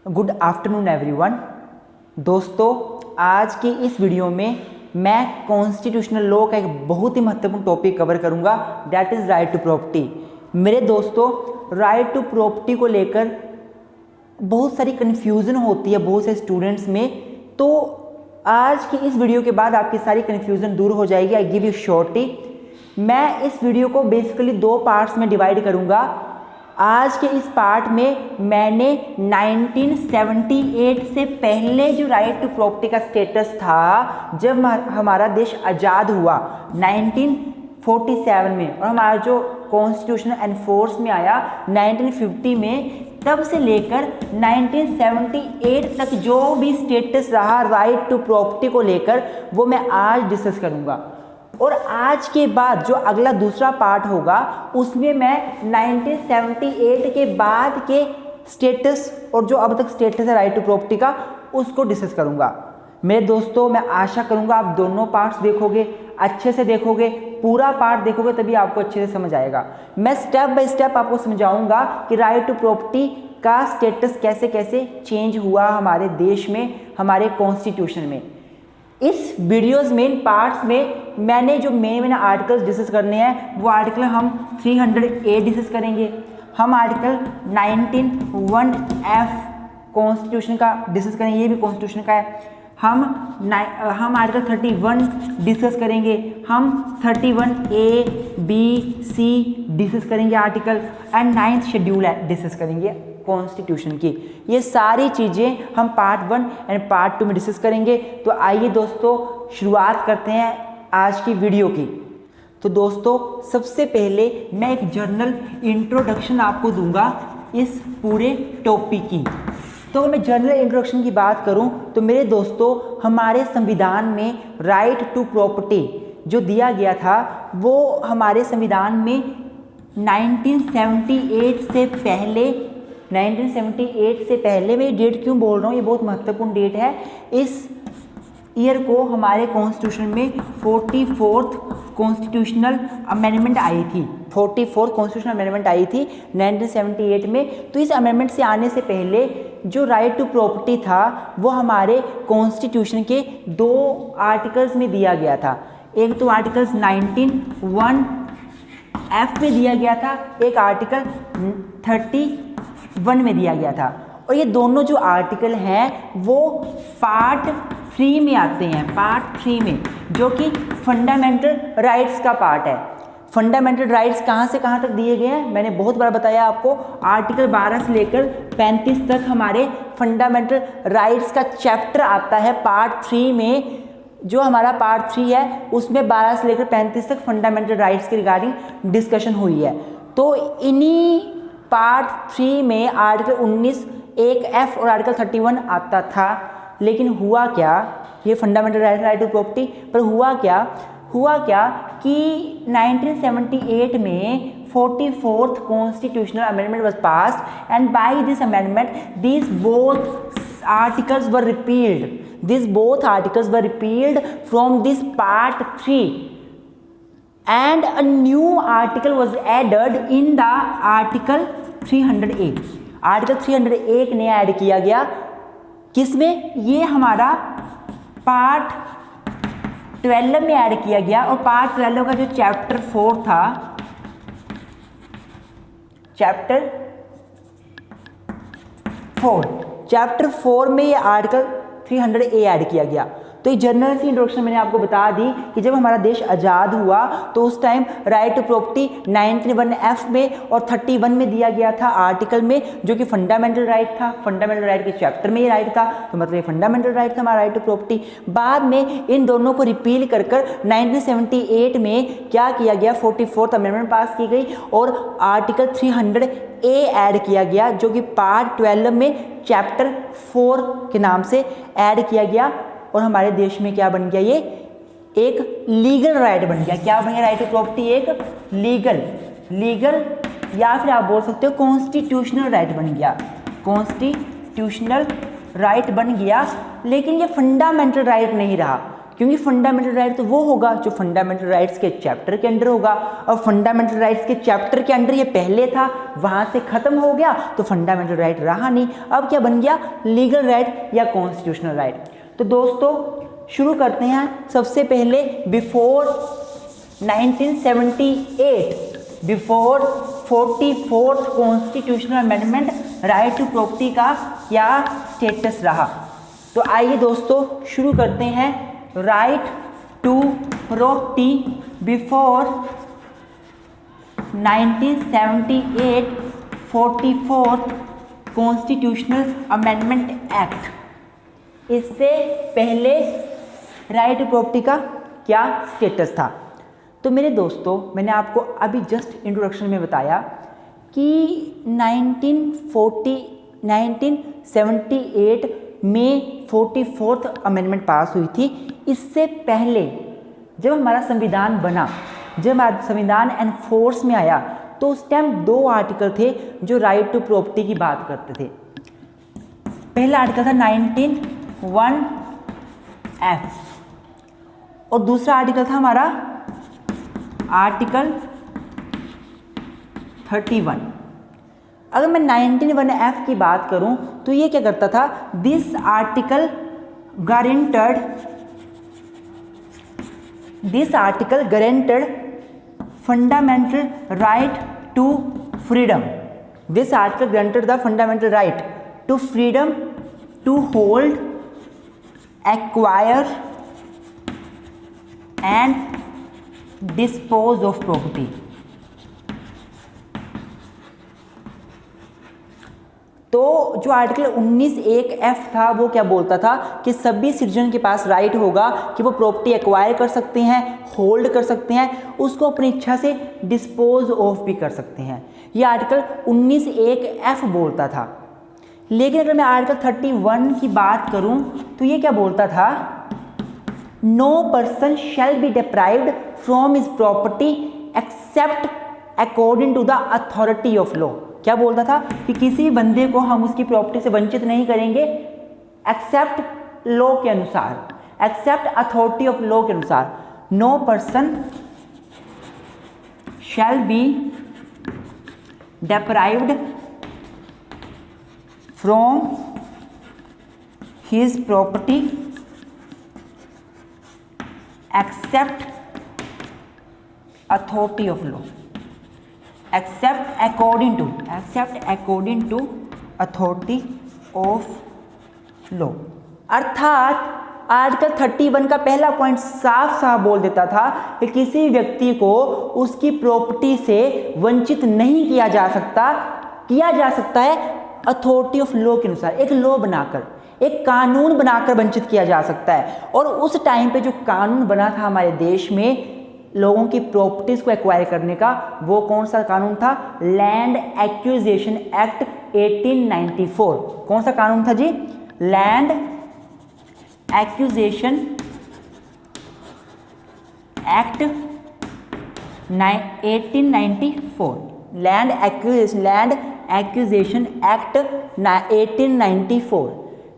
Good afternoon everyone. दोस्तों, आज की इस वीडियो में मैं कॉन्स्टिट्यूशनल लॉ का एक बहुत ही महत्वपूर्ण टॉपिक कवर करूंगा, that is right to property. मेरे दोस्तों, राइट टू प्रॉपर्टी को लेकर बहुत सारी कन्फ्यूज़न होती है बहुत से स्टूडेंट्स में, तो आज की इस वीडियो के बाद आपकी सारी कन्फ्यूज़न दूर हो जाएगी। I give you surety. मैं इस वीडियो को बेसिकली दो पार्ट्स में डिवाइड करूंगा। आज के इस पार्ट में मैंने 1978 से पहले जो राइट टू प्रॉपर्टी का स्टेटस था, जब हमारा देश आज़ाद हुआ 1947 में, और हमारा जो कॉन्स्टिट्यूशन एनफोर्स में आया 1950 में, तब से लेकर 1978 तक जो भी स्टेटस रहा राइट टू प्रॉपर्टी को लेकर, वो मैं आज डिस्कस करूँगा। और आज के बाद जो अगला दूसरा पार्ट होगा, उसमें मैं 1978 के बाद के स्टेटस और जो अब तक स्टेटस है राइट टू प्रॉपर्टी का, उसको डिस्कस करूँगा। मेरे दोस्तों, मैं आशा करूँगा आप दोनों पार्ट्स देखोगे, अच्छे से देखोगे, पूरा पार्ट देखोगे, तभी आपको अच्छे से समझ आएगा। मैं स्टेप बाय स्टेप आपको समझाऊंगा कि राइट टू प्रॉपर्टी का स्टेटस कैसे कैसे चेंज हुआ हमारे देश में, हमारे कॉन्स्टिट्यूशन में। इस वीडियोस में, पार्ट्स में मैंने जो मेन आर्टिकल्स डिस्कस करने हैं, वो आर्टिकल हम 300A डिस्कस करेंगे। हम आर्टिकल 19(1)F कॉन्स्टिट्यूशन का डिस्कस करेंगे, ये भी कॉन्स्टिट्यूशन का है। हम आर्टिकल 31 डिस्कस करेंगे। हम 31A, B, C डिस्कस करेंगे article, and 9th schedule discuss करेंगे कॉन्स्टिट्यूशन की। ये सारी चीज़ें हम पार्ट 1 एंड पार्ट 2 में डिस्कस करेंगे। तो आइए दोस्तों, शुरुआत करते हैं आज की वीडियो की। तो दोस्तों, सबसे पहले मैं एक जनरल इंट्रोडक्शन आपको दूंगा इस पूरे टॉपिक की। तो अगर मैं जनरल इंट्रोडक्शन की बात करूं, तो मेरे दोस्तों, हमारे संविधान में राइट टू प्रॉपर्टी जो दिया गया था, वो हमारे संविधान में 1978 से पहले, 1978 से पहले, मैं डेट क्यों बोल रहा हूँ, ये बहुत महत्वपूर्ण डेट है। इस ईयर को हमारे कॉन्स्टिट्यूशन में 44th कॉन्स्टिट्यूशनल अमेंडमेंट आई थी। 44th कॉन्स्टिट्यूशनल अमेंडमेंट आई थी 1978 में। तो इस अमेंडमेंट से आने से पहले जो राइट टू प्रॉपर्टी था, वो हमारे कॉन्स्टिट्यूशन के 2 आर्टिकल्स में दिया गया था। एक तो आर्टिकल्स 19(1)F में दिया गया था, एक आर्टिकल 31 में दिया गया था। और ये दोनों जो आर्टिकल हैं, वो पार्ट 3 में आते हैं, पार्ट 3 में, जो कि फंडामेंटल राइट्स का पार्ट है। फंडामेंटल राइट्स कहाँ से कहाँ तक दिए गए हैं, मैंने बहुत बार बताया आपको। आर्टिकल 12 से लेकर 35 तक हमारे फंडामेंटल राइट्स का चैप्टर आता है पार्ट 3 में। जो हमारा पार्ट 3 है, उसमें 12 से लेकर 35 तक फंडामेंटल राइट्स के रिगार्डिंग डिस्कशन हुई है। तो इन्हीं पार्ट 3 में आर्टिकल 19(1)F और आर्टिकल 31 आता था। लेकिन हुआ क्या, ये फंडामेंटल राइट टू प्रॉपर्टी पर हुआ क्या कि 1978 में 44th constitutional amendment was passed, and by this amendment these both articles were repealed from this part 3, and a new article was added in the article 300A। Article 300A नया add किया गया, किसमें, ये हमारा पार्ट 12 में add किया गया। और पार्ट 12 का जो चैप्टर 4 था, चैप्टर 4 में ये आर्टिकल 300A ऐड किया गया। तो ये जनरल सी इंट्रोडक्शन मैंने आपको बता दी कि जब हमारा देश आज़ाद हुआ, तो उस time right to property 19(1)F में और 31 में दिया गया था आर्टिकल में, जो कि फंडामेंटल राइट था। फंडामेंटल राइट के चैप्टर में ये राइट था, तो मतलब ये फंडामेंटल राइट था हमारा राइट टू प्रॉपर्टी। बाद में इन दोनों को रिपील कर 1978 में क्या किया गया, 44th अमेंडमेंट पास की गई और आर्टिकल 300A ऐड किया गया, जो कि पार्ट 12 में चैप्टर 4 के नाम से ऐड किया गया। और हमारे देश में क्या बन गया, ये एक लीगल राइट बन गया। क्या बन गया, राइट टू प्रॉपर्टी एक लीगल या फिर आप बोल सकते हो कॉन्स्टिट्यूशनल राइट बन गया। कॉन्स्टिट्यूशनल राइट बन गया, लेकिन ये फंडामेंटल राइट नहीं रहा, क्योंकि फंडामेंटल राइट तो वो होगा जो फंडामेंटल राइट्स के चैप्टर के अंडर होगा। और फंडामेंटल राइट्स के चैप्टर के अंडर ये पहले था, वहाँ से खत्म हो गया तो फंडामेंटल राइट रहा नहीं। अब क्या बन गया? लीगल राइट या कॉन्स्टिट्यूशनल राइट। तो दोस्तों शुरू करते हैं। सबसे पहले before 1978, before 44th constitutional amendment right to property का क्या स्टेटस रहा। तो आइए दोस्तों शुरू करते हैं। Right to property before 1978 44th constitutional amendment act, इससे पहले राइट टू प्रॉपर्टी का क्या स्टेटस था। तो मेरे दोस्तों मैंने आपको अभी जस्ट इंट्रोडक्शन में बताया कि 1978 में 44th अमेंडमेंट पास हुई थी। इससे पहले जब हमारा संविधान बना, जब हमारा संविधान एनफोर्स में आया, तो उस टाइम 2 आर्टिकल थे जो राइट टू प्रॉपर्टी की बात करते थे। पहला आर्टिकल था 19(1)(f और दूसरा आर्टिकल था हमारा आर्टिकल 31। अगर मैं 19(1)(f की बात करूं तो ये क्या करता था? This article guaranteed fundamental right to freedom. This article guaranteed the fundamental right to freedom to hold, acquire and dispose of property. तो जो आर्टिकल 19(1)(f था वो क्या बोलता था कि सभी सिटीजन के पास राइट होगा कि वो प्रॉपर्टी एक्वायर कर सकते हैं, होल्ड कर सकते हैं, उसको अपनी इच्छा से डिस्पोज ऑफ भी कर सकते हैं। ये आर्टिकल 19(1)(f बोलता था। लेकिन अगर मैं आर्टिकल 31 की बात करूं तो ये क्या बोलता था? No person shall be deprived from his property except according to the authority of law. क्या बोलता था? कि किसी भी बंदे को हम उसकी प्रॉपर्टी से वंचित नहीं करेंगे एक्सेप्ट लॉ के अनुसार, एक्सेप्ट अथॉरिटी ऑफ लॉ के अनुसार। No person shall be deprived from his property except authority of law, except according to authority of law. अर्थात आर्टिकल 31 का पहला पॉइंट साफ साफ बोल देता था कि किसी व्यक्ति को उसकी प्रॉपर्टी से वंचित नहीं किया जा सकता है अथॉरिटी ऑफ लॉ के अनुसार। एक लॉ बनाकर, एक कानून बनाकर वंचित किया जा सकता है। और उस टाइम पे जो कानून बना था हमारे देश में लोगों की प्रॉपर्टीज को एक्वायर करने का, वो कौन सा कानून था? Land acquisition act 1894। कौन सा कानून था जी? Land acquisition act 1894। Land acquisition act 1894।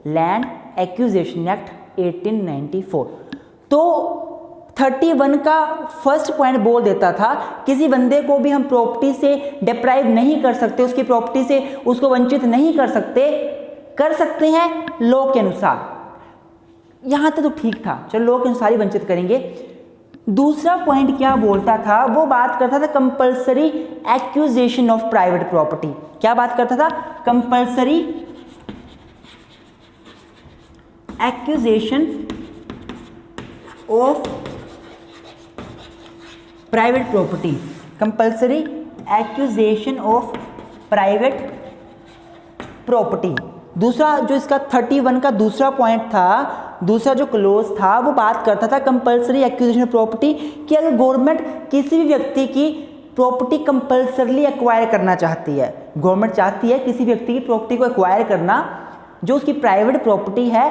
Land acquisition act 1894। तो 31 का फर्स्ट पॉइंट बोल देता था किसी बंदे को भी हम प्रॉपर्टी से डिप्राइव नहीं कर सकते, उसकी प्रॉपर्टी से उसको वंचित नहीं कर सकते हैं लॉ के अनुसार। यहां तक तो ठीक था, चलो लॉ के अनुसार ही वंचित करेंगे। दूसरा पॉइंट क्या बोलता था? वो बात करता था compulsory acquisition of private property. क्या बात करता था? Compulsory acquisition of private property, compulsory acquisition of private property. दूसरा जो इसका 31 का दूसरा पॉइंट था, दूसरा जो क्लोज था, वो बात करता था कंपल्सरी एक्विजिशन ऑफ प्रॉपर्टी कि अगर गवर्नमेंट किसी भी व्यक्ति की प्रॉपर्टी कंपल्सरली एक्वायर करना चाहती है, गवर्नमेंट चाहती है किसी व्यक्ति की प्रॉपर्टी को एक्वायर करना जो उसकी प्राइवेट प्रॉपर्टी है,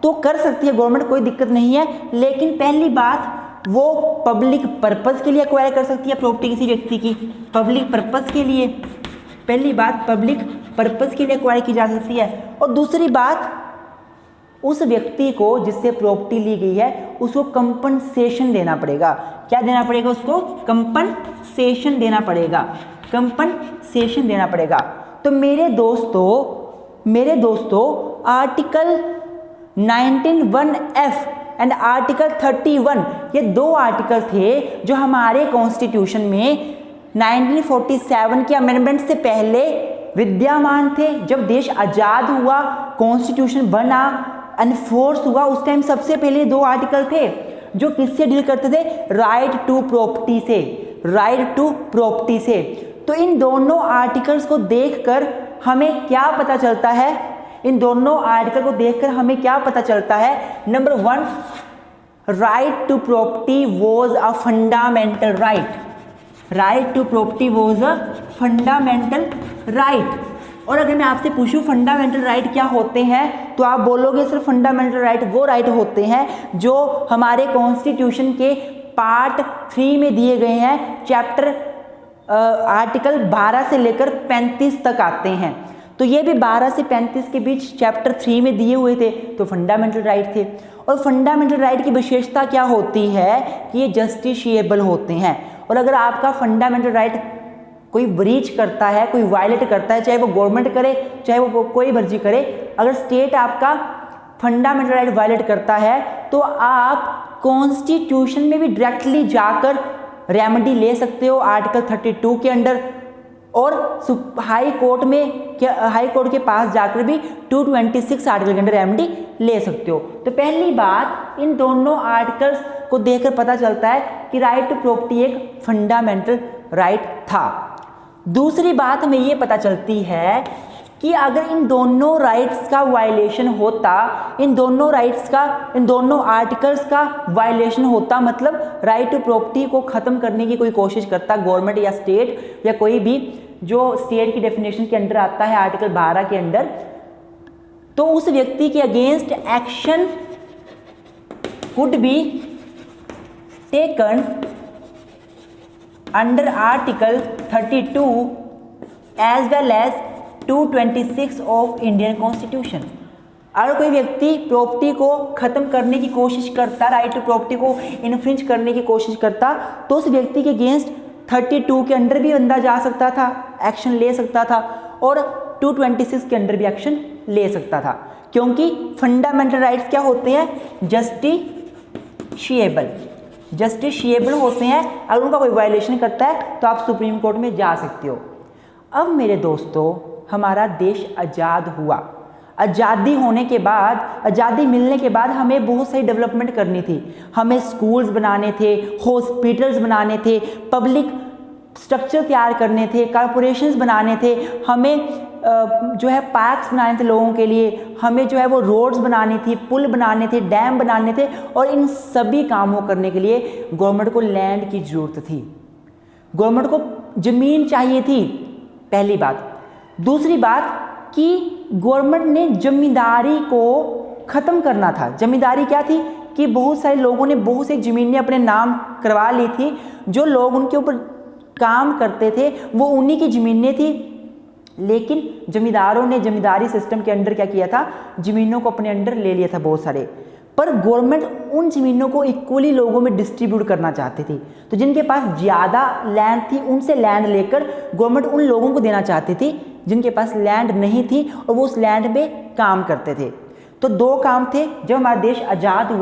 तो कर सकती है गवर्नमेंट, कोई दिक्कत नहीं है। लेकिन पहली बात वो पब्लिक पर्पस के लिए एक्वायर कर सकती है प्रॉपर्टी किसी व्यक्ति की, पब्लिक पर्पस के लिए, पहली बात पब्लिक पर्पस के लिए एक्वायर की जा सकती है। और दूसरी बात उस व्यक्ति को जिससे प्रॉपर्टी ली गई है उसको कंपनसेशन देना पड़ेगा। क्या देना पड़ेगा? उसको कंपनसेशन देना पड़ेगा, कंपनसेशन देना पड़ेगा। तो मेरे दोस्तों आर्टिकल 19(1)(f एंड आर्टिकल 31, ये 2 आर्टिकल थे जो हमारे कॉन्स्टिट्यूशन में 1947 के अमेंडमेंट से पहले विद्यमान थे। जब देश आज़ाद हुआ, कॉन्स्टिट्यूशन बना, एनफोर्स हुआ, उस टाइम सबसे पहले 2 आर्टिकल थे जो किससे डील करते थे? राइट टू प्रॉपर्टी से, राइट टू प्रॉपर्टी से। तो इन दोनों आर्टिकल्स को देखकर हमें क्या पता चलता है? इन दोनों आर्टिकल को देखकर हमें क्या पता चलता है? Number 1, right to property was a fundamental right, right to property was a fundamental right. और अगर मैं आपसे पूछूं फंडामेंटल राइट क्या होते हैं, तो आप बोलोगे सर फंडामेंटल राइट वो राइट होते हैं जो हमारे कॉन्स्टिट्यूशन के पार्ट 3 में दिए गए हैं, चैप्टर आर्टिकल 12 से लेकर 35 तक आते हैं। तो ये भी 12 से 35 के बीच चैप्टर 3 में दिए हुए थे, तो फंडामेंटल राइट थे। और फंडामेंटल राइट की विशेषता क्या होती है कि ये जस्टिशिएबल होते हैं। और अगर आपका फंडामेंटल राइट कोई ब्रीच करता है, कोई वायलेट करता है, चाहे वो गवर्नमेंट करे चाहे वो कोई मर्जी करे, अगर स्टेट आपका फंडामेंटल राइट वायलेट करता है तो आप कॉन्स्टिट्यूशन में भी डायरेक्टली जाकर रेमेडी ले सकते हो आर्टिकल 32 के अंडर, और हाई कोर्ट के पास जाकर भी 226 आर्टिकल के अंडर रेमेडी ले सकते हो। तो पहली बात, इन दोनों आर्टिकल्स को देखकर पता चलता है कि राइट टू प्रॉपर्टी एक फंडामेंटल राइट था। दूसरी बात हमें ये पता चलती है कि अगर इन दोनों राइट्स का वायलेशन होता, इन दोनों आर्टिकल्स का वायलेशन होता, मतलब राइट टू प्रॉपर्टी को ख़त्म करने की कोई कोशिश करता गवर्नमेंट या स्टेट या कोई भी जो स्टेट की डेफिनेशन के अंडर आता है आर्टिकल 12 के अंडर, तो उस व्यक्ति के against action could be taken under article 32 as well as 226 of Indian constitution. अगर कोई व्यक्ति प्रॉपर्टी को ख़त्म करने की कोशिश करता, राइट टू प्रॉपर्टी को इन्फ्रिंज करने की कोशिश करता, तो उस व्यक्ति के अगेंस्ट 32 के अंडर भी बंदा जा सकता था, एक्शन ले सकता था, और 226 के अंडर भी एक्शन ले सकता था, क्योंकि फंडामेंटल राइट्स क्या होते हैं? जस्टिशिएबल होते हैं। अगर उनका कोई वायलेशन करता है तो आप सुप्रीम कोर्ट में जा सकते हो। अब मेरे दोस्तों, हमारा देश आज़ाद हुआ, आज़ादी होने के बाद, आज़ादी मिलने के बाद हमें बहुत सारी डेवलपमेंट करनी थी। हमें स्कूल्स बनाने थे, हॉस्पिटल्स बनाने थे, पब्लिक स्ट्रक्चर तैयार करने थे, कॉरपोरेशंस बनाने थे, हमें जो है पार्क्स बनाने थे लोगों के लिए, हमें जो है वो रोड्स बनानी थी, पुल बनाने थे, डैम बनाने थे, और इन सभी कामों करने के लिए गवर्नमेंट को लैंड की ज़रूरत थी, गवर्नमेंट को ज़मीन चाहिए थी, पहली बात। दूसरी बात कि गवर्नमेंट ने जमींदारी को ख़त्म करना था। जमींदारी क्या थी कि बहुत सारे लोगों ने बहुत सी ज़मीनें अपने नाम करवा ली थी, जो लोग उनके ऊपर काम करते थे वो उन्हीं की ज़मीनें थी, लेकिन जमींदारों ने जमींदारी सिस्टम के अंडर क्या किया था? ज़मीनों को अपने अंडर ले लिया था बहुत सारे। पर गवर्नमेंट उन ज़मीनों को इक्वली लोगों में डिस्ट्रीब्यूट करना चाहती थी, तो जिनके पास ज़्यादा लैंड थी उनसे लैंड लेकर गवर्नमेंट उन लोगों को देना चाहती थी जिनके पास लैंड नहीं थी और वो उस लैंड पे काम करते थे। तो 2 काम थे जब हमारा देश आज़ाद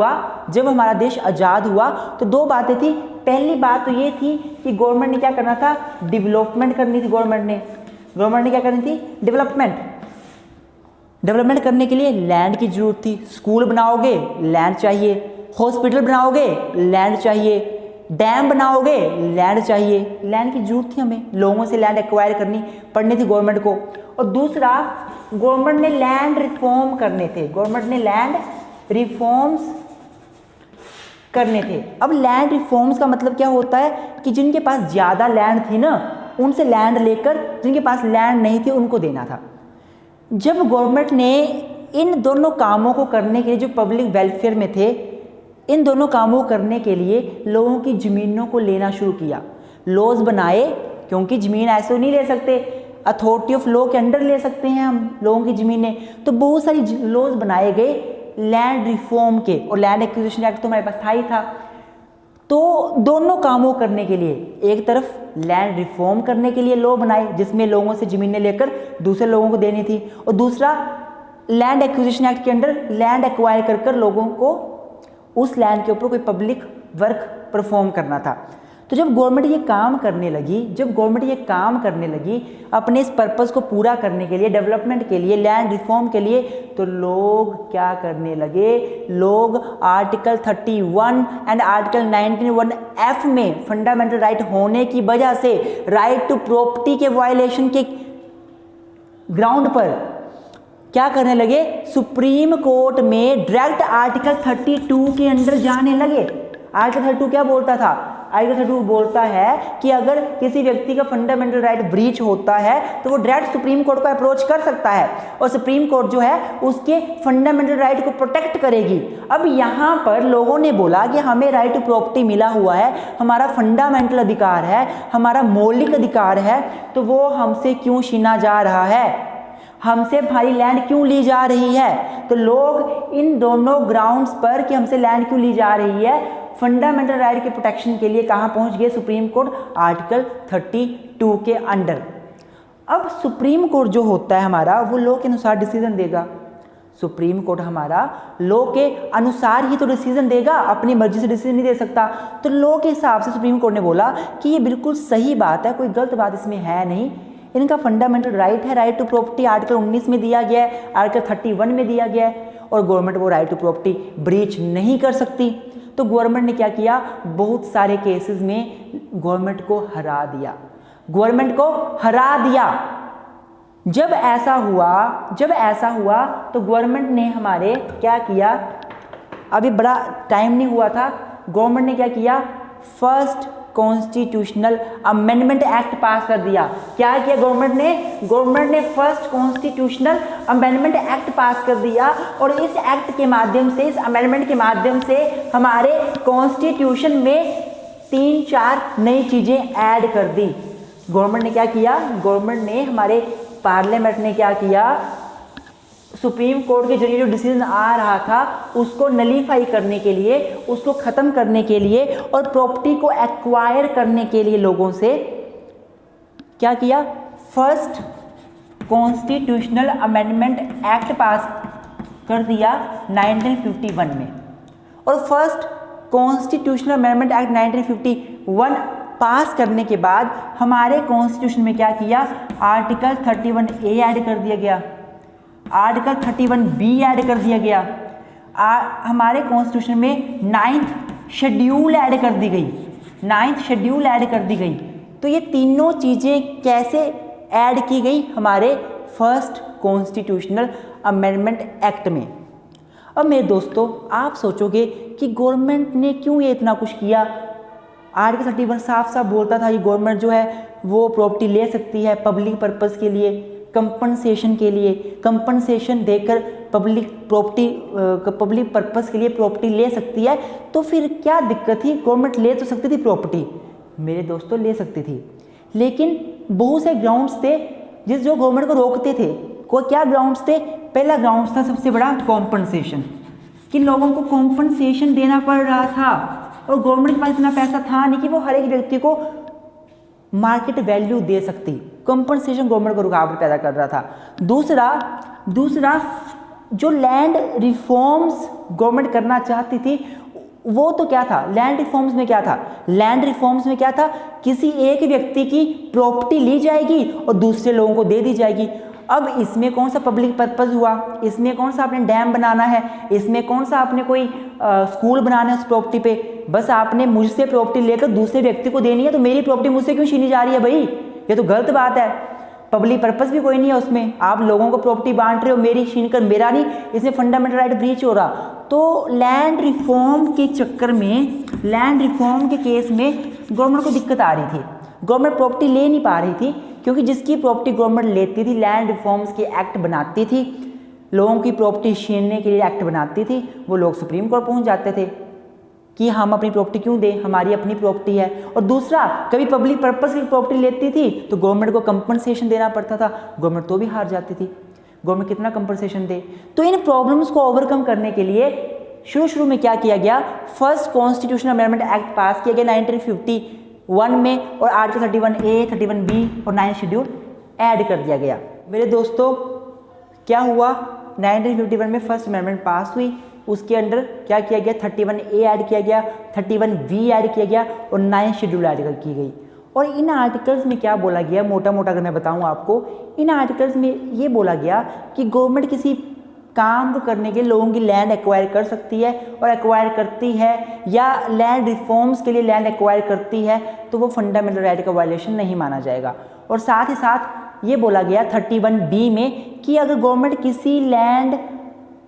हुआ, तो 2 बातें थी। पहली बात तो ये थी कि गवर्नमेंट ने क्या करना था? डेवलपमेंट करनी थी। गवर्नमेंट ने क्या करनी थी? डेवलपमेंट करने के लिए लैंड की जरूरत थी। स्कूल बनाओगे, लैंड चाहिए, हॉस्पिटल बनाओगे, लैंड चाहिए, डैम बनाओगे, लैंड चाहिए, लैंड की जरूरत थी हमें, लोगों से लैंड एक्वायर करनी पड़नी थी गवर्नमेंट को। और दूसरा, गवर्नमेंट ने लैंड रिफॉर्म करने थे, अब लैंड रिफॉर्म्स का मतलब क्या होता है कि जिनके पास ज़्यादा लैंड थी ना, उनसे लैंड लेकर जिनके पास लैंड नहीं थी उनको देना था। जब गवर्नमेंट ने इन दोनों कामों को करने के लिए, जो पब्लिक वेलफेयर में थे, इन दोनों कामों को करने के लिए लोगों की ज़मीनों को लेना शुरू किया, लॉज बनाए, क्योंकि ज़मीन ऐसे नहीं ले सकते, अथॉरिटी ऑफ लॉ के अंडर ले सकते हैं हम लोगों की ज़मीनें, तो बहुत सारी लॉज बनाए गए लैंड रिफॉर्म के, और लैंड एक्विजिशन एक्ट तो हमारे पास था ही था। तो दोनों कामों करने के लिए एक तरफ लैंड रिफॉर्म करने के लिए लॉ बनाए जिसमें लोगों से ज़मीनें लेकर दूसरे लोगों को देनी थी, और दूसरा लैंड एक्विजिशन एक्ट के अंडर लैंड एक्वायर कर कर लोगों को उस लैंड के ऊपर कोई पब्लिक वर्क परफॉर्म करना था। तो जब गवर्नमेंट ये काम करने लगी अपने इस पर्पस को पूरा करने के लिए, डेवलपमेंट के लिए, लैंड रिफॉर्म के लिए, तो लोग क्या करने लगे, लोग आर्टिकल 31 एंड आर्टिकल 91F में फंडामेंटल राइट होने की वजह से राइट टू प्रॉपर्टी के वायलेशन के ग्राउंड पर क्या करने लगे, सुप्रीम कोर्ट में डायरेक्ट आर्टिकल 32 के अंदर जाने लगे। आर्टिकल 32 क्या बोलता था? आर्टिकल 32 बोलता है कि अगर किसी व्यक्ति का फंडामेंटल राइट ब्रीच होता है तो वो डायरेक्ट सुप्रीम कोर्ट को अप्रोच कर सकता है, और सुप्रीम कोर्ट जो है उसके फंडामेंटल राइट को प्रोटेक्ट करेगी। अब यहाँ पर लोगों ने बोला कि हमें राइट टू प्रॉपर्टी मिला हुआ है, हमारा फंडामेंटल अधिकार है, हमारा मौलिक अधिकार है, तो वो हमसे क्यों छीना जा रहा है, हमसे हमारी लैंड क्यों ली जा रही है। तो लोग इन दोनों ग्राउंड्स पर कि हमसे लैंड क्यों ली जा रही है, फंडामेंटल राइट के प्रोटेक्शन के लिए कहाँ पहुँच गए, सुप्रीम कोर्ट आर्टिकल 32 के अंडर। अब सुप्रीम कोर्ट जो होता है हमारा वो लॉ के अनुसार डिसीजन देगा। सुप्रीम कोर्ट हमारा लॉ के अनुसार ही तो डिसीजन देगा, अपनी मर्जी से डिसीजन नहीं दे सकता। तो लॉ के हिसाब से सुप्रीम कोर्ट ने बोला कि ये बिल्कुल सही बात है, कोई गलत बात इसमें है नहीं, इनका फंडामेंटल राइट है, राइट टू प्रॉपर्टी आर्टिकल 19 में दिया गया है, आर्टिकल 31 में दिया गया है, और गवर्नमेंट वो राइट टू प्रॉपर्टी ब्रीच नहीं कर सकती। तो गवर्नमेंट ने क्या किया, बहुत सारे केसेस में गवर्नमेंट को हरा दिया, जब ऐसा हुआ तो गवर्नमेंट ने हमारे क्या किया, अभी बड़ा टाइम नहीं हुआ था, गवर्नमेंट ने क्या किया, फर्स्ट कॉन्स्टिट्यूशनल अमेंडमेंट एक्ट पास कर दिया। क्या किया गवर्नमेंट ने फर्स्ट कॉन्स्टिट्यूशनल अमेंडमेंट एक्ट पास कर दिया, और इस एक्ट के माध्यम से, इस अमेंडमेंट के माध्यम से हमारे कॉन्स्टिट्यूशन में 3-4 नई चीजें ऐड कर दी। गवर्नमेंट ने क्या किया, गवर्नमेंट ने, हमारे पार्लियामेंट ने क्या किया, सुप्रीम कोर्ट के जरिए जो डिसीजन आ रहा था उसको नलीफाई करने के लिए, उसको ख़त्म करने के लिए, और प्रॉपर्टी को एक्वायर करने के लिए लोगों से क्या किया, फर्स्ट कॉन्स्टिट्यूशनल अमेंडमेंट एक्ट पास कर दिया 1951 में। और फर्स्ट कॉन्स्टिट्यूशनल अमेंडमेंट एक्ट 1951 पास करने के बाद हमारे कॉन्स्टिट्यूशन में क्या किया, आर्टिकल 31A ऐड कर दिया गया, आर्टिकल 31B ऐड कर दिया गया, हमारे कॉन्स्टिट्यूशन में 9th शेड्यूल ऐड कर दी गई। तो ये तीनों चीज़ें कैसे ऐड की गई, हमारे फर्स्ट कॉन्स्टिट्यूशनल अमेंडमेंट एक्ट में। अब मेरे दोस्तों आप सोचोगे कि गवर्नमेंट ने क्यों ये इतना कुछ किया। आर्टिकल 31 साफ साफ बोलता था कि गवर्नमेंट जो है वो प्रॉपर्टी ले सकती है पब्लिक पर्पस के लिए, कंपनसेशन के लिए, कंपनसेशन देकर पब्लिक पर्पस के लिए प्रॉपर्टी ले सकती है। तो फिर क्या दिक्कत थी, गवर्नमेंट ले तो सकती थी प्रॉपर्टी, मेरे दोस्तों ले सकती थी, लेकिन बहुत से ग्राउंड्स थे जो गवर्नमेंट को रोकते थे। क्या ग्राउंड्स थे, पहला ग्राउंड्स था सबसे बड़ा कॉम्पनसेशन, कि लोगों को कॉम्पनसेशन देना पड़ रहा था, और गवर्नमेंट के पास इतना पैसा था नहीं कि वो हर एक व्यक्ति को मार्केट वैल्यू दे सकती। कंपनसेशन गवर्नमेंट को रुकावट पैदा कर रहा था। दूसरा जो लैंड रिफॉर्म्स गवर्नमेंट करना चाहती थी वो तो क्या था, लैंड रिफॉर्म्स में क्या था, किसी एक व्यक्ति की प्रॉपर्टी ली जाएगी और दूसरे लोगों को दे दी जाएगी। अब इसमें कौन सा पब्लिक पर्पस हुआ, इसमें कौन सा आपने डैम बनाना है, इसमें कौन सा आपने कोई स्कूल बनाना है उस प्रॉपर्टी पे, बस आपने मुझसे प्रॉपर्टी लेकर दूसरे व्यक्ति को देनी है, तो मेरी प्रॉपर्टी मुझसे क्यों छीनी जा रही है भाई, ये तो गलत बात है। पब्लिक पर्पस भी कोई नहीं है उसमें, आप लोगों को प्रॉपर्टी बांट रहे हो, मेरी छीन कर मेरा नहीं, इसमें फंडामेंटल राइट ब्रीच हो रहा। तो लैंड रिफॉर्म के चक्कर में, लैंड रिफॉर्म के केस में गवर्नमेंट को दिक्कत आ रही थी, गवर्नमेंट प्रॉपर्टी ले नहीं पा रही थी, क्योंकि जिसकी प्रॉपर्टी गवर्नमेंट लेती थी, लैंड रिफॉर्म्स के एक्ट बनाती थी, लोगों की प्रॉपर्टी छीनने के लिए एक्ट बनाती थी, वो लोग सुप्रीम कोर्ट पहुंच जाते थे कि हम अपनी प्रॉपर्टी क्यों दें, हमारी अपनी प्रॉपर्टी है। और दूसरा, कभी पब्लिक पर्पस की प्रॉपर्टी लेती थी तो गवर्नमेंट को कंपनसेशन देना पड़ता था, गवर्नमेंट तो भी हार जाती थी। गवर्नमेंट कितना कंपनसेशन दे। तो इन प्रॉब्लम्स को ओवरकम करने के लिए शुरू में क्या किया गया, फर्स्ट कॉन्स्टिट्यूशनल अमेंडमेंट एक्ट पास किया गया 1951 में, और आर्टिकल 31A, 31B और 9 शेड्यूल ऐड कर दिया गया। मेरे दोस्तों क्या हुआ, 1951 में फर्स्ट अमेंडमेंट पास हुई, उसके अंडर क्या किया गया, 31A ऐड किया गया, 31B ऐड किया गया और 9 शेड्यूल ऐड की गई। और इन आर्टिकल्स में क्या बोला गया, मोटा मोटा अगर मैं बताऊं आपको, इन आर्टिकल्स में ये बोला गया कि गवर्नमेंट किसी काम को करने के लिए लोगों की लैंड एक्वायर कर सकती है और एक्वायर करती है, या लैंड रिफॉर्म्स के लिए लैंड एक्वायर करती है, तो वो फंडामेंटल राइट का वायलेशन नहीं माना जाएगा। और साथ ही साथ ये बोला गया 31B में कि अगर गवर्नमेंट किसी लैंड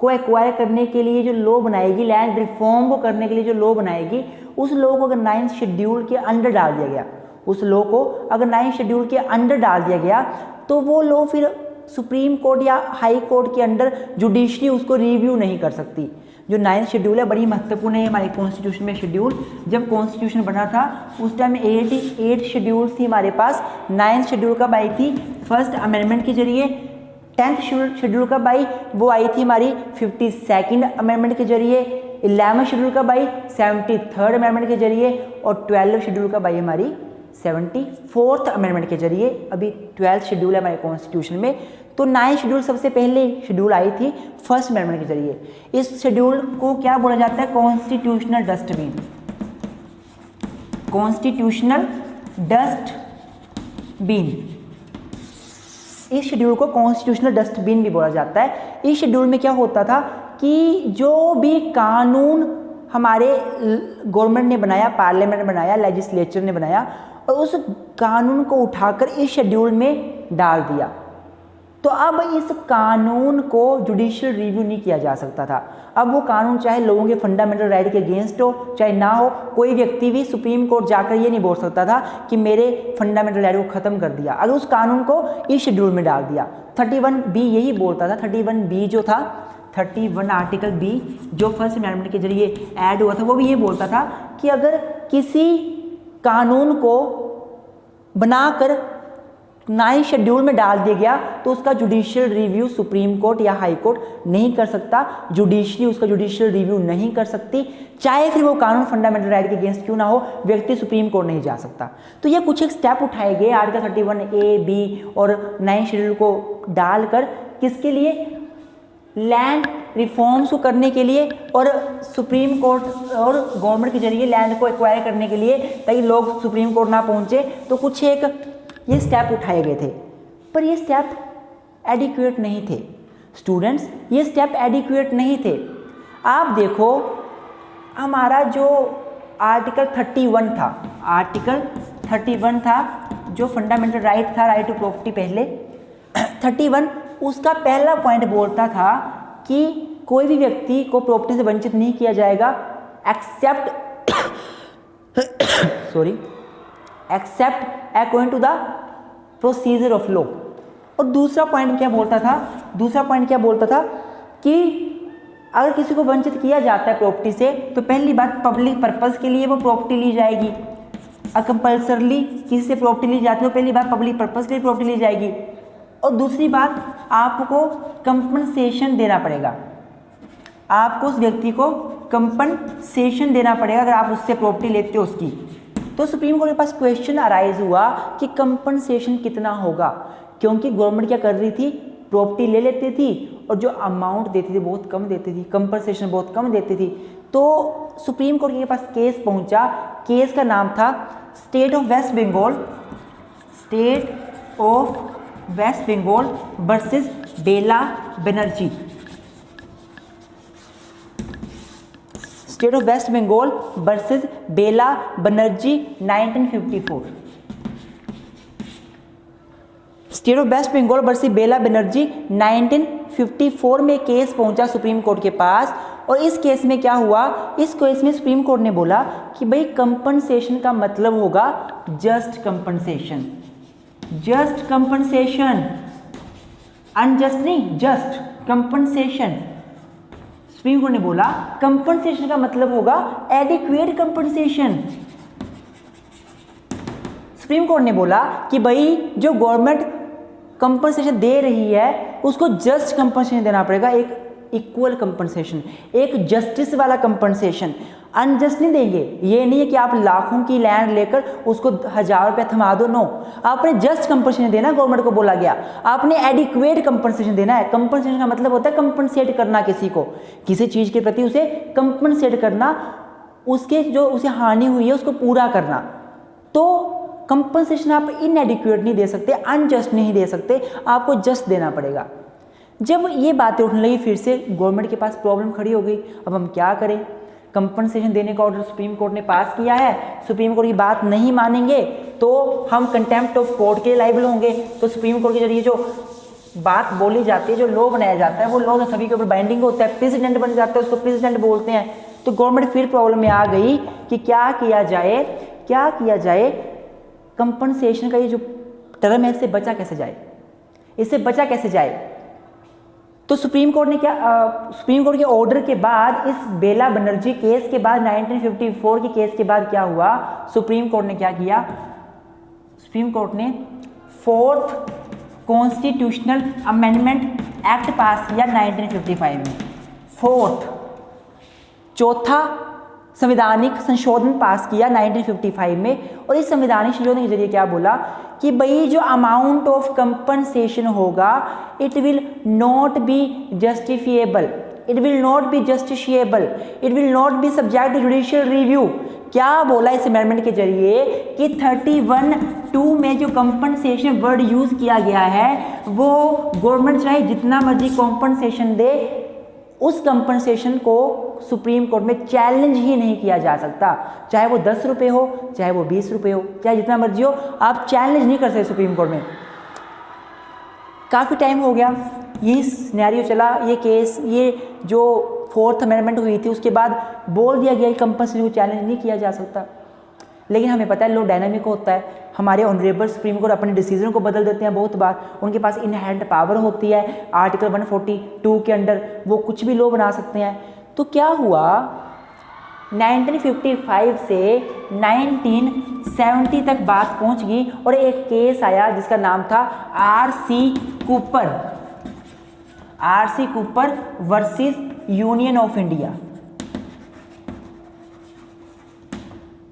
को एक्वायर करने के लिए जो लॉ बनाएगी, लैंड रिफॉर्म को करने के लिए जो लॉ बनाएगी, उस लॉ को अगर 9 शेड्यूल के अंडर डाल दिया गया, उस लॉ को अगर 9 शेड्यूल के अंडर डाल दिया गया, तो वो लॉ फिर सुप्रीम कोर्ट या हाई कोर्ट के अंडर जुडिशरी उसको रिव्यू नहीं कर सकती। जो 9 शेड्यूल है बड़ी महत्वपूर्ण है हमारे कॉन्स्टिट्यूशन में। शेड्यूल जब कॉन्स्टिट्यूशन बना था उस टाइम 88 शेड्यूल थी हमारे पास। 9 शेड्यूल कब आई थी, फर्स्ट अमेंडमेंट के जरिए। 10th शेड्यूल कब आई, वो आई थी हमारी 52nd अमेंडमेंट के जरिए। 11th शेड्यूल कब आई, 73rd अमेंडमेंट के जरिए। और 12th शेड्यूल कब आई हमारी, 74th अमेंडमेंट के जरिए। अभी 12th शेड्यूल है हमारे कॉन्स्टिट्यूशन में। तो 9 शेड्यूल सबसे पहले शेड्यूल आई थी फर्स्ट अमेंडमेंट के जरिए। इस शेड्यूल को क्या बोला जाता है, कॉन्स्टिट्यूशनल डस्टबिन। कॉन्स्टिट्यूशनल डस्टबिन, इस शेड्यूल को कॉन्स्टिट्यूशनल डस्टबिन भी बोला जाता है। इस शेड्यूल में क्या होता था कि जो भी कानून हमारे गवर्नमेंट ने बनाया, पार्लियामेंट ने बनाया, लेजिस्लेचर ने बनाया, और उस कानून को उठाकर इस शेड्यूल में डाल दिया, तो अब इस कानून को जुडिशियल रिव्यू नहीं किया जा सकता था। अब वो कानून चाहे लोगों के फंडामेंटल राइट के अगेंस्ट हो चाहे ना हो, कोई व्यक्ति भी सुप्रीम कोर्ट जाकर ये नहीं बोल सकता था कि मेरे फंडामेंटल राइट को ख़त्म कर दिया, अगर उस कानून को इस शेड्यूल में डाल दिया। 31B यही बोलता था। 31B जो था, 31 आर्टिकल B जो फर्स्ट अमेंडमेंट के जरिए ऐड हुआ था, वो भी ये बोलता था कि अगर किसी कानून को बनाकर 9 शेड्यूल में डाल दिया गया तो उसका जुडिशियल रिव्यू सुप्रीम कोर्ट या हाई कोर्ट नहीं कर सकता, जुडिशरी उसका जुडिशियल रिव्यू नहीं कर सकती, चाहे फिर वो कानून फंडामेंटल राइट के अगेंस्ट क्यों ना हो, व्यक्ति सुप्रीम कोर्ट नहीं जा सकता। तो ये कुछ एक स्टेप उठाए गए आर्टिकल 31A, B और 9 शेड्यूल को डालकर, किसके लिए, लैंड रिफॉर्म्स को करने के लिए और सुप्रीम कोर्ट और गवर्नमेंट के जरिए लैंड को एक्वायर करने के लिए, ताकि लोग सुप्रीम कोर्ट ना पहुंचे। तो कुछ एक ये स्टेप उठाए गए थे, पर ये स्टेप एडिक्वेट नहीं थे स्टूडेंट्स, ये स्टेप एडिक्वेट नहीं थे। आप देखो हमारा जो आर्टिकल 31 था, आर्टिकल 31 था जो फंडामेंटल राइट था, राइट टू प्रॉपर्टी पहले 31, उसका पहला पॉइंट बोलता था कि कोई भी व्यक्ति को प्रॉपर्टी से वंचित नहीं किया जाएगा except except according to the procedure of law. और दूसरा पॉइंट क्या बोलता था, दूसरा पॉइंट क्या बोलता था कि अगर किसी को वंचित किया जाता है प्रॉपर्टी से, तो पहली बात पब्लिक पर्पस के लिए वो प्रॉपर्टी ली जाएगी। कंपल्सरली किसी से प्रॉपर्टी ली जाती है तो पहली बात पब्लिक पर्पस के लिए प्रॉपर्टी ली जाएगी, और दूसरी बात आपको कंपनसेशन देना पड़ेगा, आपको उस व्यक्ति को कंपनसेशन देना पड़ेगा अगर आप उससे प्रॉपर्टी लेते हो उसकी। तो सुप्रीम कोर्ट के पास क्वेश्चन अराइज हुआ कि कंपनसेशन कितना होगा, क्योंकि गवर्नमेंट क्या कर रही थी, प्रॉपर्टी ले लेती थी और जो अमाउंट देती थी बहुत कम देती थी, कंपनसेशन बहुत कम देती थी। तो सुप्रीम कोर्ट के पास केस पहुंचा, केस का नाम था state of West Bengal, state of West Bengal versus Bela Banerjee, state of West Bengal versus Bela Banerjee 1954। State of West Bengal versus Bela Banerjee 1954 में केस पहुंचा सुप्रीम कोर्ट के पास। और इस केस में क्या हुआ, इस केस में सुप्रीम कोर्ट ने बोला कि भाई कंपनसेशन का मतलब होगा just compensation, just compensation, unjust नहीं, जस्ट कंपनसेशन। सुप्रीम कोर्ट ने बोला कंपनसेशन का मतलब होगा एडिक्वेट कंपनसेशन। सुप्रीम कोर्ट ने बोला कि भाई जो गवर्नमेंट कंपनसेशन दे रही है उसको जस्ट कंपनसेशन देना पड़ेगा, एक इक्वल कंपनसेशन, एक जस्टिस वाला कंपनसेशन। अनजस्ट नहीं देंगे, ये नहीं है कि आप लाखों की लैंड लेकर उसको 1000 रुपये थमा दो, नो, आपने जस्ट कंपनसेशन देना, गवर्नमेंट को बोला गया आपने एडिक्वेट कंपनसेशन देना है। कंपनसेशन का मतलब होता है कंपनसेट करना, किसी को किसी चीज़ के प्रति उसे कंपनसेट करना, उसके जो उसे हानि हुई है उसको पूरा करना। तो कंपनसेशन आप इनएडिक्वेट नहीं दे सकते, अनजस्ट नहीं दे सकते, आपको जस्ट देना पड़ेगा। जब ये बातें उठने लगी फिर से गवर्नमेंट के पास प्रॉब्लम खड़ी हो गई, अब हम क्या करें। कंपनसेशन देने का ऑर्डर सुप्रीम कोर्ट ने पास किया है, सुप्रीम कोर्ट की बात नहीं मानेंगे तो हम कंटेम्प्ट ऑफ कोर्ट के लायबल होंगे। तो सुप्रीम कोर्ट के जरिए जो बात बोली जाती है, जो लॉ बनाया जाता है, वो लॉ तो सभी के ऊपर बाइंडिंग होता है, प्रेसिडेंट बन जाता है, उसको प्रेसिडेंट बोलते हैं। तो गवर्नमेंट फिर प्रॉब्लम में आ गई कि क्या किया जाए, कंपनसेशन का ये जो टर्म है इससे बचा कैसे जाए। तो सुप्रीम कोर्ट के ऑर्डर के बाद, इस बेला बनर्जी केस के बाद, 1954 के केस के बाद क्या हुआ, सुप्रीम कोर्ट ने क्या किया, सुप्रीम कोर्ट ने 4th कॉन्स्टिट्यूशनल अमेंडमेंट एक्ट पास किया 1955 में। 4th चौथा संवैधानिक संशोधन पास किया 1955 में। और इस संवैधानिक संशोधन के जरिए क्या बोला कि भाई जो अमाउंट ऑफ कंपनसेशन होगा it will not be justifiable, it will not be justiciable, it will not be subject to judicial review. क्या बोला इस अमेंडमेंट के जरिए कि 31(2) में जो कंपनसेशन वर्ड यूज किया गया है वो गवर्नमेंट चाहे जितना मर्जी कंपनसेशन दे, उस कंपनसेशन को सुप्रीम कोर्ट में चैलेंज ही नहीं किया जा सकता, चाहे वो 10 रुपये हो, चाहे वो 20 रुपये हो, चाहे जितना मर्जी हो, आप चैलेंज नहीं कर सकते सुप्रीम कोर्ट में। काफ़ी टाइम हो गया यही सिनेरियो चला, ये केस, ये जो 4th अमेंडमेंट हुई थी उसके बाद बोल दिया गया कि कंपनसेशन को चैलेंज नहीं किया जा सकता। लेकिन हमें पता है लॉ डायनामिक होता है, हमारे ऑनरेबल सुप्रीम कोर्ट अपने डिसीजन को बदल देते हैं बहुत बार, उनके पास इनहेरेंट पावर होती है, आर्टिकल 142 के अंडर वो कुछ भी लॉ बना सकते हैं। तो क्या हुआ, 1955 से 1970 तक बात पहुंच गई और एक केस आया जिसका नाम था RC. Cooper versus union of India.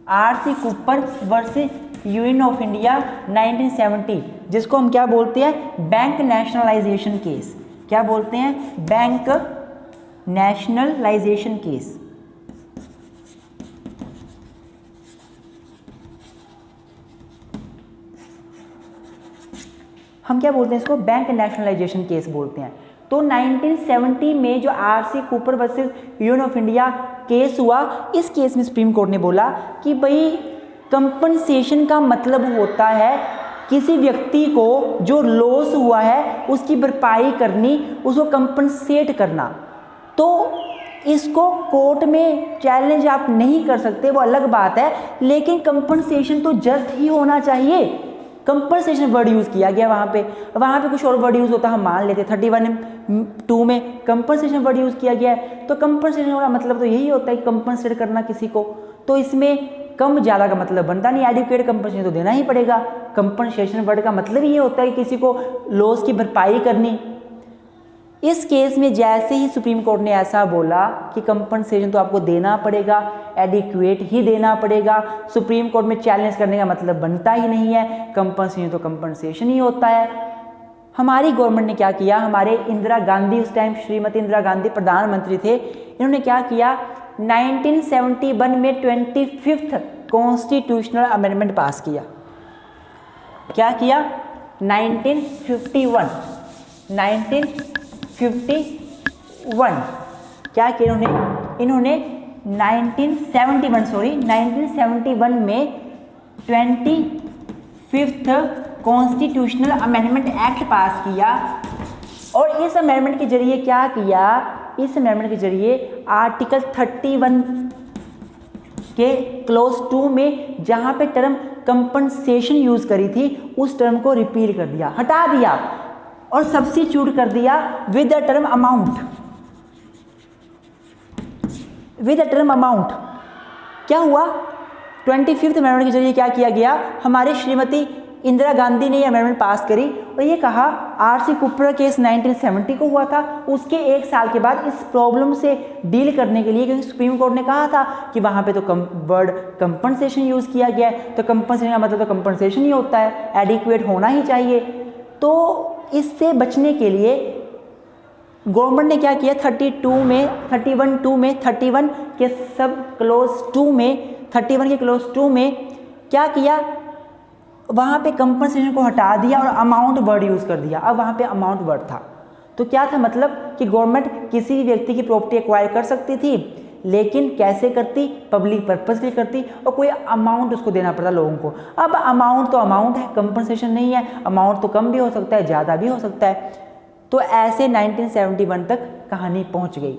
RC. Cooper versus union of India 1970, जिसको हम क्या बोलते हैं, बैंक नेशनलाइजेशन केस। क्या बोलते हैं, बैंक नेशनलाइजेशन केस। हम क्या बोलते हैं इसको, बैंक नेशनलाइजेशन केस बोलते हैं। तो 1970 में जो RC. Cooper versus union of India case हुआ, इस केस में सुप्रीम कोर्ट ने बोला कि भाई कंपनसेशन का मतलब होता है किसी व्यक्ति को जो लॉस हुआ है उसकी भरपाई करनी, उसको कंपनसेट करना। तो इसको कोर्ट में चैलेंज आप नहीं कर सकते, वो अलग बात है, लेकिन कंपनसेशन तो जस्ट ही होना चाहिए। कंपनसेशन वर्ड यूज़ किया गया वहाँ पे कुछ और वर्ड यूज़ होता हम मान लेते, 31(2) में कंपनसेशन वर्ड यूज़ किया गया है। तो कंपनसेशन का मतलब तो यही होता है कि कंपनसेट करना किसी को, तो इसमें कम ज़्यादा का मतलब बनता नहीं, एडिक्वेट कंपनसेशन तो देना ही पड़ेगा। कंपनसेशन वर्ड का मतलब ये होता है कि किसी को लॉस की भरपाई करनी। इस केस में जैसे ही सुप्रीम कोर्ट ने ऐसा बोला कि कंपनसेशन तो आपको देना पड़ेगा, एडिक्वेट ही देना पड़ेगा, सुप्रीम कोर्ट में चैलेंज करने का मतलब बनता ही नहीं है, कंपनसेशन तो कंपनसेशन ही होता है। हमारी गवर्नमेंट ने क्या किया, हमारे इंदिरा गांधी, उस टाइम श्रीमती इंदिरा गांधी प्रधानमंत्री थे, इन्होंने क्या किया, 1971 में 25th कॉन्स्टिट्यूशनल अमेंडमेंट पास किया। क्या किया, 1951 क्या किया इन्होंने 1971 में 25th कॉन्स्टिट्यूशनल अमेंडमेंट एक्ट पास किया। और इस अमेंडमेंट के जरिए क्या किया, इस अमेंडमेंट के जरिए आर्टिकल 31 के क्लोज 2 में जहां पे टर्म कंपनसेशन यूज करी थी उस टर्म को रिपील कर दिया, हटा दिया और सब्स्टिट्यूट कर दिया विद द टर्म अमाउंट। क्या हुआ, 25th अमेंडमेंट के जरिए क्या किया गया, हमारे श्रीमती इंदिरा गांधी ने ये अमेंडमेंट पास करी और ये कहा आरसी कुप्पर केस 1970 को हुआ था, उसके 1 साल के बाद इस प्रॉब्लम से डील करने के लिए, क्योंकि सुप्रीम कोर्ट ने कहा था कि वहाँ पे तो वर्ड कंपनसेशन यूज़ किया गया है, तो कंपनसेशन का मतलब तो कंपनसेशन ही होता है, एडिक्वेट होना ही चाहिए। तो इससे बचने के लिए गवर्नमेंट ने क्या किया, 31 के सब क्लोज 2 में 31 के क्लोज 2 में क्या किया, वहाँ पे कंपनसेशन को हटा दिया और अमाउंट वर्ड यूज़ कर दिया। अब वहाँ पे अमाउंट वर्ड था, तो क्या था मतलब कि गवर्नमेंट किसी भी व्यक्ति की प्रॉपर्टी एक्वायर कर सकती थी, लेकिन कैसे करती, पब्लिक पर्पस के लिए करती और कोई अमाउंट उसको देना पड़ता लोगों को। अब अमाउंट तो अमाउंट है, कंपनसेशन नहीं है, अमाउंट तो कम भी हो सकता है, ज़्यादा भी हो सकता है। तो ऐसे 1971 तक कहानी पहुंच गई।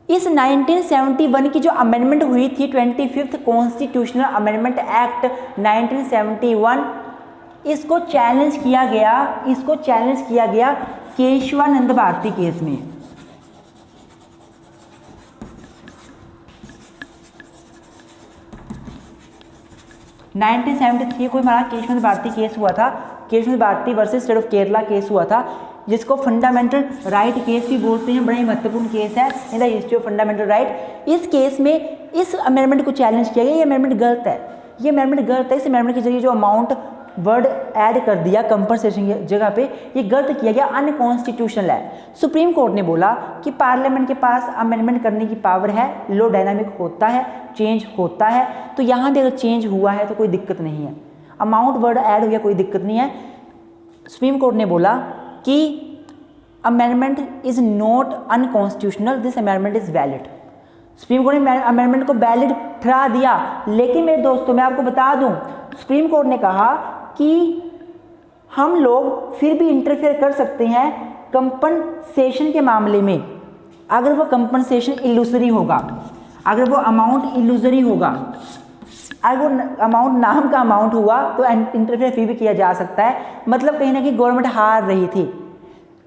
इस 1971 की जो अमेंडमेंट हुई थी 25th कॉन्स्टिट्यूशनल अमेंडमेंट एक्ट 1971, इसको चैलेंज किया गया केशवानंद भारती केस में। को हमारा केशवानंद भारती केस हुआ था, Kesavananda Bharati versus state of Kerala case हुआ था, जिसको फंडामेंटल राइट केस भी बोलते हैं। बड़ा ही महत्वपूर्ण केस है in the history of fundamental right. इस केस में इस अमेंडमेंट को चैलेंज किया गया, ये अमेंडमेंट गलत है, ये अमेंडमेंट गलत है। इस अमेंडमेंट के जरिए जो अमाउंट वर्ड ऐड कर दिया कंपनसेशन की जगह पे, ये गलत किया गया, अनकॉन्स्टिट्यूशनल है। सुप्रीम कोर्ट ने बोला कि पार्लियामेंट के पास अमेंडमेंट करने की पावर है, लॉ डायनामिक होता है, चेंज होता है, तो यहाँ भी अगर चेंज हुआ है तो कोई दिक्कत नहीं है, अमाउंट वर्ड ऐड हो गया कोई दिक्कत नहीं है। सुप्रीम कोर्ट ने बोला कि amendment is not unconstitutional, this amendment is valid. Supreme court ने अमेंडमेंट को वैलिड ठहरा दिया। लेकिन मेरे दोस्तों मैं आपको बता दूं, सुप्रीम कोर्ट ने कहा कि हम लोग फिर भी इंटरफेयर कर सकते हैं कंपनसेशन के मामले में, अगर वो कंपनसेशन इल्यूजरी होगा, अगर वो अमाउंट इल्यूजरी होगा, अगर वो अमाउंट नाम का अमाउंट हुआ तो इंटरफेयर फिर भी किया जा सकता है। मतलब कहीं ना कहीं गवर्नमेंट हार रही थी।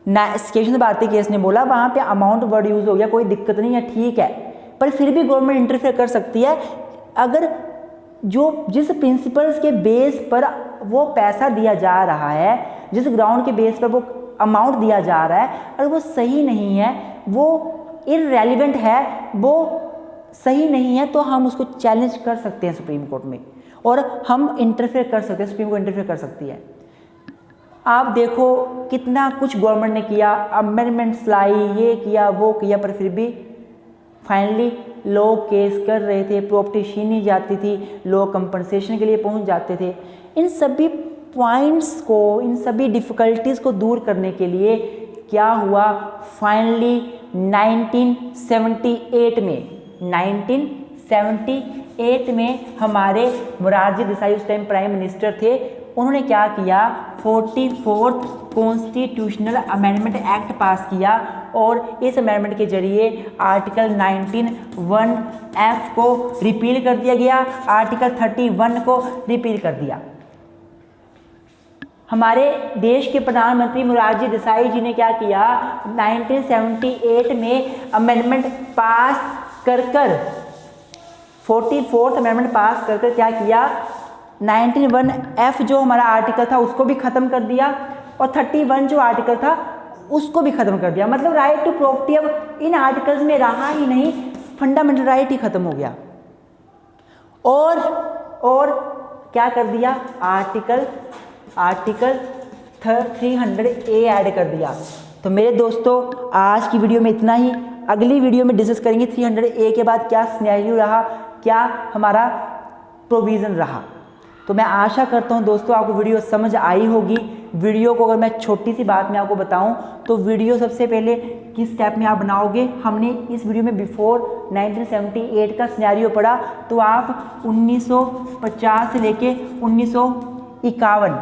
केशवानंद भारती केस ने बोला वहाँ पे अमाउंट वर्ड यूज हो गया, कोई दिक्कत नहीं है, ठीक है, पर फिर भी गवर्नमेंट इंटरफेयर कर सकती है अगर जिस प्रिंसिपल्स के बेस पर वो पैसा दिया जा रहा है, जिस ग्राउंड के बेस पर वो अमाउंट दिया जा रहा है, अगर वो सही नहीं है, वो इररेलेवेंट है, वो सही नहीं है, तो हम उसको चैलेंज कर सकते हैं सुप्रीम कोर्ट में और हम इंटरफेयर कर सकते हैं, सुप्रीम कोर्ट इंटरफेयर कर सकती है। आप देखो कितना कुछ गवर्नमेंट ने किया, अमेंडमेंट्स लाई, ये किया वो किया, पर फिर भी फाइनली लोग केस कर रहे थे, प्रॉपर्टी छीनी जाती थी, लोग कंपनसेशन के लिए पहुंच जाते थे। इन सभी पॉइंट्स को, इन सभी डिफ़िकल्टीज़ को दूर करने के लिए क्या हुआ, फाइनली 1978 में हमारे मोरारजी देसाई उस टाइम प्राइम मिनिस्टर थे, उन्होंने क्या किया, 44th कॉन्स्टिट्यूशनल अमेंडमेंट एक्ट पास किया और इस अमेंडमेंट के जरिए आर्टिकल 19(1)(f) को रिपील कर दिया गया, आर्टिकल 31 को रिपील कर दिया। हमारे देश के प्रधानमंत्री मोरारजी देसाई जी ने क्या किया, 1978 में अमेंडमेंट पास कर 44th अमेंडमेंट पास कर क्या किया, 19(1)(f) जो हमारा आर्टिकल था उसको भी ख़त्म कर दिया और 31 जो आर्टिकल था उसको भी ख़त्म कर दिया। मतलब राइट टू प्रॉपर्टी अब इन आर्टिकल्स में रहा ही नहीं, फंडामेंटल राइट ही ख़त्म हो गया। और क्या कर दिया, आर्टिकल 300A ऐड कर दिया। तो मेरे दोस्तों आज की वीडियो में इतना ही, अगली वीडियो में डिस्कस करेंगे 300A के बाद क्या सिनेरियो रहा, क्या हमारा प्रोविज़न रहा। तो मैं आशा करता हूं दोस्तों आपको वीडियो समझ आई होगी। वीडियो को अगर मैं छोटी सी बात में आपको बताऊं तो वीडियो सबसे पहले किस स्टेप में आप बनाओगे, हमने इस वीडियो में बिफोर 1978 का सिनेरियो पढ़ा, तो आप 1950 से लेके 1951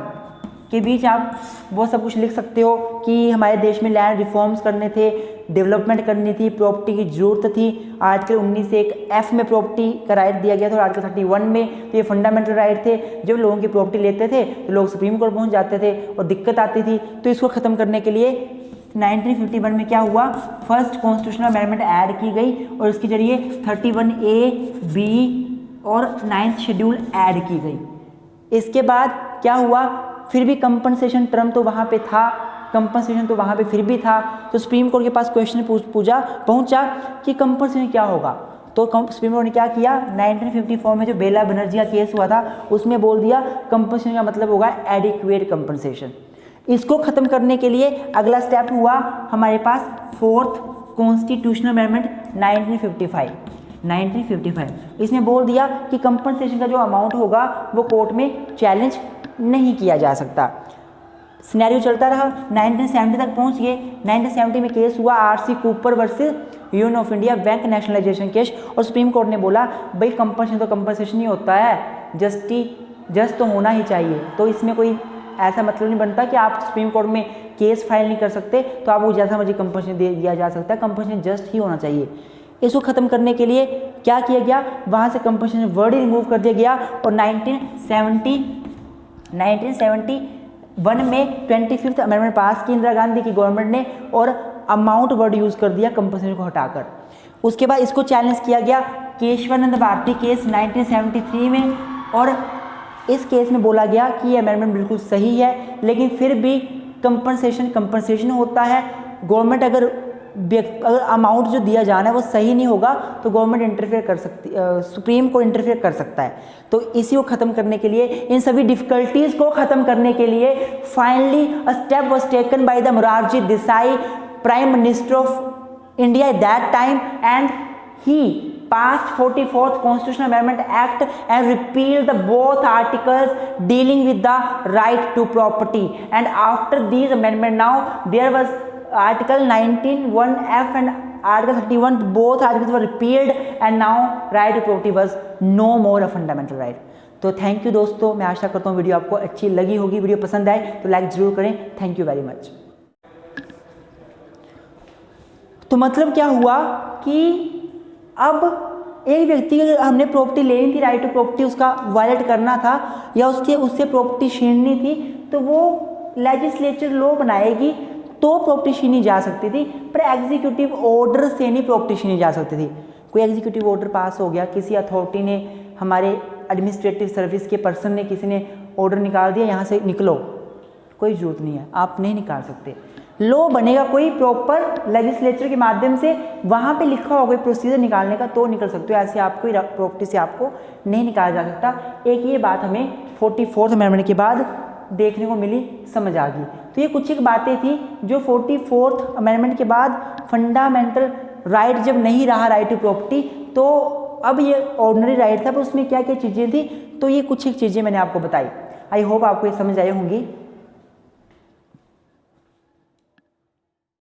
के बीच आप वो सब कुछ लिख सकते हो कि हमारे देश में लैंड रिफॉर्म्स करने थे, डेवलपमेंट करनी थी, प्रॉपर्टी की ज़रूरत थी। आर्टिकल 19(1)(f) में प्रॉपर्टी का राइट दिया गया था और आर्टिकल 31 में तो ये फंडामेंटल राइट थे। जब लोगों की प्रॉपर्टी लेते थे तो लोग सुप्रीम कोर्ट पहुंच जाते थे और दिक्कत आती थी। तो इसको ख़त्म करने के लिए 1951 में क्या हुआ, फर्स्ट कॉन्स्टिट्यूशनल अमेंडमेंट ऐड की गई और इसके जरिए 31A, B और 9th शेड्यूल ऐड की गई। इसके बाद क्या हुआ, फिर भी कंपनसेशन टर्म तो वहाँ पे था, कंपनसेशन तो वहाँ पे फिर भी था। तो सुप्रीम कोर्ट के पास क्वेश्चन पहुँचा कि कंपनसेशन क्या होगा। तो सुप्रीम कोर्ट ने क्या किया, 1954 में जो बेला बनर्जी का केस हुआ था उसमें बोल दिया कंपनसेशन का मतलब होगा एडिक्वेट कंपनसेशन। इसको खत्म करने के लिए अगला स्टेप हुआ हमारे पास फोर्थ कॉन्स्टिट्यूशनल अमेंडमेंट 1955। इसमें बोल दिया कि कंपनसेशन का जो अमाउंट होगा वो कोर्ट में चैलेंज नहीं किया जा सकता। सिनेरियो चलता रहा, 1970 तक पहुंच गए। 1970 में केस हुआ RC Cooper versus union of India bank nationalisation case, और सुप्रीम कोर्ट ने बोला भाई कंपनसेशन तो कंपनसेशन ही होता है, जस्ट तो होना ही चाहिए। तो इसमें कोई ऐसा मतलब नहीं बनता कि आप सुप्रीम कोर्ट में केस फाइल नहीं कर सकते तो आपको जैसा मर्जी कंपनसेशन दे दिया जा सकता है, कंपनसेशन जस्ट ही होना चाहिए। इसको खत्म करने के लिए क्या किया गया, वहाँ से कंपनसेशन वर्ड ही रिमूव कर दिया गया, और 1971 में 25th अमेंडमेंट पास की इंदिरा गांधी की गवर्नमेंट ने, और अमाउंट वर्ड यूज़ कर दिया कंपनसेशन को हटाकर। उसके बाद इसको चैलेंज किया गया केशवानंद भारती केस 1973 में, और इस केस में बोला गया कि ये अमेंडमेंट बिल्कुल सही है, लेकिन फिर भी कंपनसेशन होता है। गवर्नमेंट अगर अमाउंट जो दिया जाना है वो सही नहीं होगा तो गवर्नमेंट इंटरफेयर कर सकती, सुप्रीम कोर्ट इंटरफेयर कर सकता है। तो इसी को ख़त्म करने के लिए, इन सभी डिफ़िकल्टीज़ को ख़त्म करने के लिए finally a step was taken by the Morarji Desai, prime minister of India at that time, and he passed 44th Constitutional Amendment Act and repealed the both articles dealing with the right to property. And after these amendment, now there was Article 19(1)(f) and Article 31. Both articles were repealed and now right to property was no more a fundamental right. तो thank you दोस्तों, मैं आशा करता हूँ video आपको अच्छी लगी होगी। Video पसंद आए तो लाइक ज़रूर करें। Thank you very much. तो मतलब क्या हुआ कि अब एक व्यक्ति की हमने प्रॉपर्टी लेनी थी, राइट टू प्रॉपर्टी उसका वायलेट करना था या उससे प्रॉपर्टी छीननी थी, तो वो लेजिस्लेचर लॉ बनाएगी तो प्रॉपर्टी छीनी जा सकती थी, पर एग्जीक्यूटिव ऑर्डर से नहीं प्रॉपर्टी छीनी जा सकती थी। कोई एग्जीक्यूटिव ऑर्डर पास हो गया, किसी अथॉरिटी ने, हमारे एडमिनिस्ट्रेटिव सर्विस के पर्सन ने, किसी ने ऑर्डर निकाल दिया यहाँ से निकलो, कोई ज़रूरत नहीं है, आप नहीं निकाल सकते। लॉ बनेगा कोई प्रॉपर लेजिस्लेचर के माध्यम से, वहाँ पे लिखा होगा कोई प्रोसीजर निकालने का तो निकल सकते हो, ऐसे आपको प्रॉपर्टी से आपको नहीं निकाला जा सकता। एक ये बात हमें 44th अमेंडमेंट के बाद देखने को मिली, समझ आ गई। तो ये कुछ एक बातें थी जो 44th अमेंडमेंट के बाद फंडामेंटल राइट जब नहीं रहा राइट टू प्रॉपर्टी, तो अब ये ऑर्डिनरी राइट था, पर उसमें क्या क्या चीज़ें थी, तो ये कुछ एक चीज़ें मैंने आपको बताई। आई होप आपको ये समझ आई होंगी।